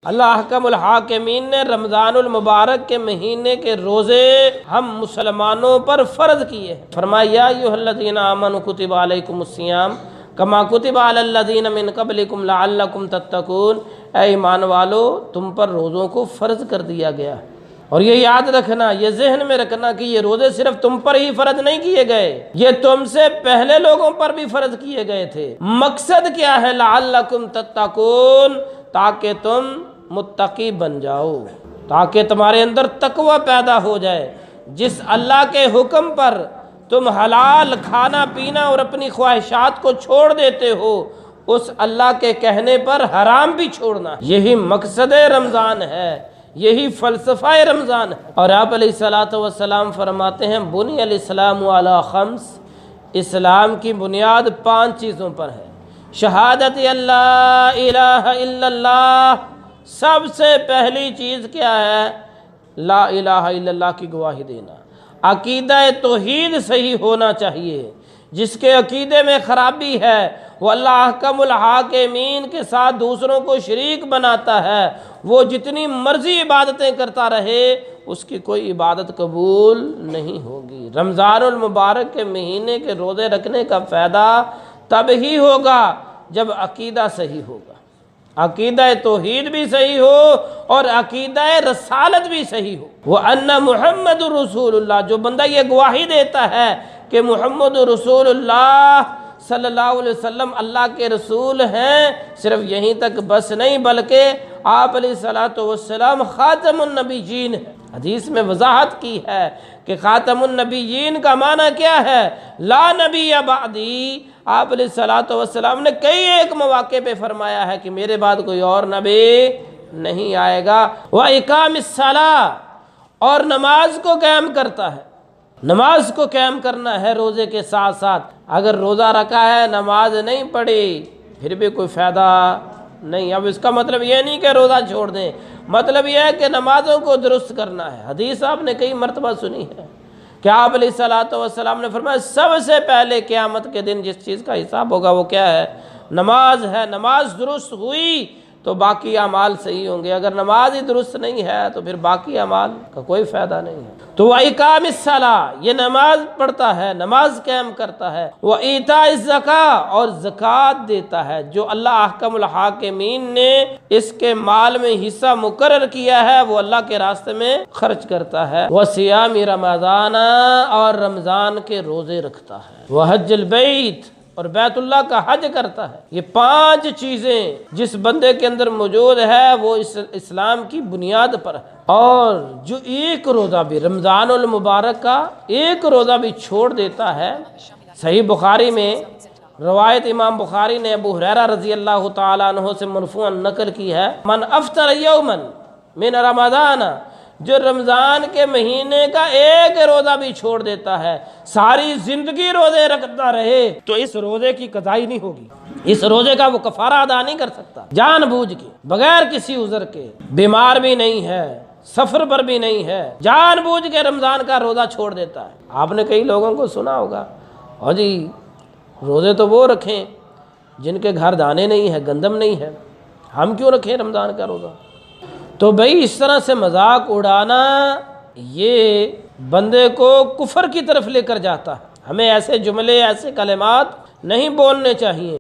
اللہ احکم الحاکمین نے رمضان المبارک کے مہینے کے روزے ہم مسلمانوں پر فرض کیے ہیں۔ فرمایا یا ایھا الذین آمنوا کتب علیکم الصیام کما کتب علی الذین من قبلکم لعلکم تتقون، اے ایمان والو تم پر روزوں کو فرض کر دیا گیا۔ اور یہ یاد رکھنا، یہ ذہن میں رکھنا کہ یہ روزے صرف تم پر ہی فرض نہیں کیے گئے، یہ تم سے پہلے لوگوں پر بھی فرض کیے گئے تھے۔ مقصد کیا ہے؟ لعلکم تتقون، تاکہ تم متقی بن جاؤ، تاکہ تمہارے اندر تقوی پیدا ہو جائے۔ جس اللہ کے حکم پر تم حلال کھانا پینا اور اپنی خواہشات کو چھوڑ دیتے ہو، اس اللہ کے کہنے پر حرام بھی چھوڑنا، یہی مقصد رمضان ہے، یہی فلسفہ رمضان ہے۔ اور آپ علیہ الصلوۃ والسلام فرماتے ہیں بنی الاسلام علی خمس، اسلام کی بنیاد 5 چیزوں پر ہے۔ شہادت اللہ الہ الا اللہ، سب سے پہلی چیز کیا ہے؟ لا الہ الا اللہ کی گواہی دینا۔ عقیدہ توحید صحیح ہونا چاہیے۔ جس کے عقیدے میں خرابی ہے وہ اللہ احکم الحاکمین کے ساتھ دوسروں کو شریک بناتا ہے، وہ جتنی مرضی عبادتیں کرتا رہے اس کی کوئی عبادت قبول نہیں ہوگی۔ رمضان المبارک کے مہینے کے روزے رکھنے کا فائدہ تب ہی ہوگا جب عقیدہ صحیح ہوگا، عقیدہ توحید بھی صحیح ہو اور عقیدہ رسالت بھی صحیح ہو۔ وَأَنَّ مُحَمَّدُ رسول اللہ، جو بندہ یہ گواہی دیتا ہے کہ محمد رسول اللہ صلی اللہ علیہ وسلم اللہ کے رسول ہیں، صرف یہیں تک بس نہیں بلکہ آپ علیہ الصلوۃ والسلام خاتم النبیین ہیں۔ حدیث میں وضاحت کی ہے کہ خاتم النبیین کا معنی کیا ہے؟ لا نبی بعدی۔ آپ علیہ الصلوۃ والسلام نے کئی ایک مواقع پہ فرمایا ہے کہ میرے بعد کوئی اور نبی نہیں آئے گا۔ وَإِقَامِ الصَّلَاةِ، اور نماز کو قائم کرتا ہے۔ نماز کو قائم کرنا ہے روزے کے ساتھ ساتھ۔ اگر روزہ رکھا ہے نماز نہیں پڑھی پھر بھی کوئی فائدہ نہیں۔ اب اس کا مطلب یہ نہیں کہ روزہ چھوڑ دیں، مطلب یہ ہے کہ نمازوں کو درست کرنا ہے۔ حدیث آپ نے کئی مرتبہ سنی ہے کہ آپ علیہ الصلوۃ والسلام نے فرمایا سب سے پہلے قیامت کے دن جس چیز کا حساب ہوگا وہ کیا ہے؟ نماز ہے۔ نماز درست ہوئی تو باقی اعمال صحیح ہوں گے، اگر نماز ہی درست نہیں ہے تو پھر باقی اعمال کا کوئی فائدہ نہیں ہے۔ تو وَإِقَامِ الصَّلَاةِ، یہ نماز پڑھتا ہے، نماز قائم کرتا ہے۔ وَإِيتَاءِ الزَّكَاةِ، اور زکوٰۃ دیتا ہے۔ جو اللہ احکم الحاکمین نے اس کے مال میں حصہ مقرر کیا ہے وہ اللہ کے راستے میں خرچ کرتا ہے۔ وَصِيَامِ رَمَضَانَ، اور رمضان کے روزے رکھتا ہے۔ وَحَجِّ الْبَيْتِ، اور بیت اللہ کا حج کرتا ہے۔ یہ 5 چیزیں جس بندے کے اندر موجود ہے وہ اسلام کی بنیاد پر ہے۔ اور جو ایک روزہ بھی رمضان المبارک کا ایک روزہ بھی چھوڑ دیتا ہے، صحیح بخاری میں روایت امام بخاری نے ابو ہریرہ رضی اللہ تعالیٰ عنہ سے مرفوعاً نقل کی ہے، من افطر یوما من رمضان، جو رمضان کے مہینے کا ایک روزہ بھی چھوڑ دیتا ہے، ساری زندگی روزے رکھتا رہے تو اس روزے کی قضائی نہیں ہوگی، اس روزے کا وہ کفارہ ادا نہیں کر سکتا۔ جان بوجھ کے، بغیر کسی عذر کے، بیمار بھی نہیں ہے، سفر پر بھی نہیں ہے، جان بوجھ کے رمضان کا روزہ چھوڑ دیتا ہے۔ آپ نے کئی لوگوں کو سنا ہوگا اور جی روزے تو وہ رکھیں جن کے گھر دانے نہیں ہے، گندم نہیں ہے، ہم کیوں رکھیں رمضان کا روزہ؟ تو بھائی اس طرح سے مذاق اڑانا یہ بندے کو کفر کی طرف لے کر جاتا ہے۔ ہمیں ایسے جملے، ایسے کلمات نہیں بولنے چاہیے۔